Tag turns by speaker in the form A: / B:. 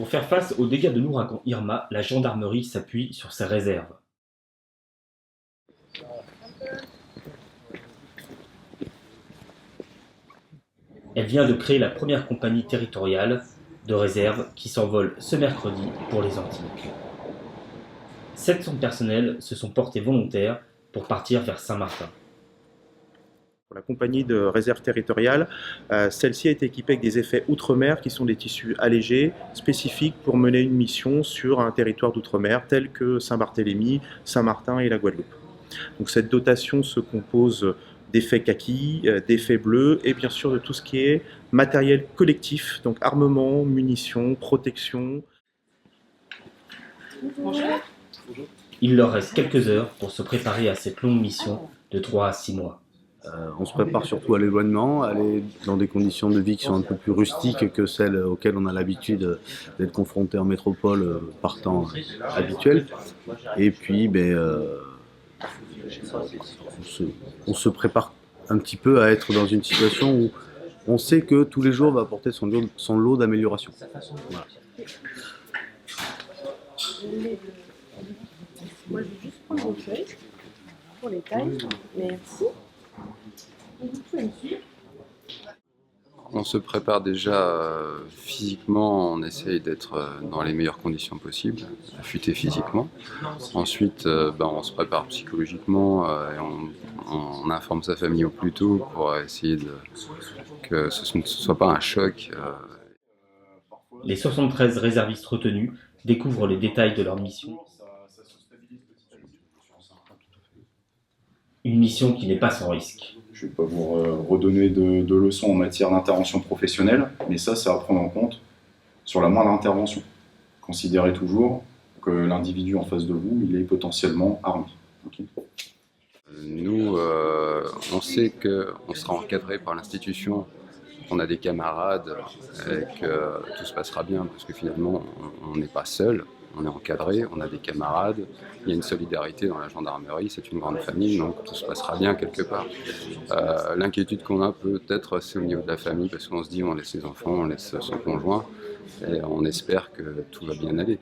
A: Pour faire face aux dégâts de l'ouragan Irma, la gendarmerie s'appuie sur ses réserves. Elle vient de créer la première compagnie territoriale de réserve qui s'envole ce mercredi pour les Antilles. 700 personnels se sont portés volontaires pour partir vers Saint-Martin.
B: Pour la compagnie de réserve territoriale, celle-ci a été équipée avec des effets outre-mer qui sont des tissus allégés, spécifiques pour mener une mission sur un territoire d'outre-mer tel que Saint-Barthélemy, Saint-Martin et la Guadeloupe. Donc cette dotation se compose d'effets kaki, d'effets bleus et bien sûr de tout ce qui est matériel collectif, donc armement, munitions, protection.
C: Bonjour.
A: Il leur reste quelques heures pour se préparer à cette longue mission de 3 à 6 mois.
D: On se prépare surtout à l'éloignement, aller dans des conditions de vie qui sont un peu plus rustiques que celles auxquelles on a l'habitude d'être confronté en métropole par temps habituel. Et puis, on se prépare un petit peu à être dans une situation où on sait que tous les jours va apporter son lot d'amélioration. Voilà.
C: Moi, je vais juste prendre vos feuilles pour les tailles. Merci.
E: On se prépare déjà physiquement, on essaye d'être dans les meilleures conditions possibles, affûté physiquement. Ensuite, on se prépare psychologiquement et on informe sa famille au plus tôt pour essayer que ce ne soit pas un choc.
A: Les 73 réservistes retenus découvrent les détails de leur mission. Une mission qui n'est pas sans risque.
F: Je ne vais pas vous redonner de leçons en matière d'intervention professionnelle, mais ça à prendre en compte sur la moindre intervention. Considérez toujours que l'individu en face de vous, il est potentiellement armé. Okay.
E: Nous, on sait qu'on sera encadré par l'institution, qu'on a des camarades et que tout se passera bien, parce que finalement, on n'est pas seul. On est encadré, on a des camarades, il y a une solidarité dans la gendarmerie, c'est une grande famille, donc tout se passera bien quelque part. L'inquiétude qu'on a peut-être, c'est au niveau de la famille, parce qu'on se dit on laisse ses enfants, on laisse son conjoint, et on espère que tout va bien aller.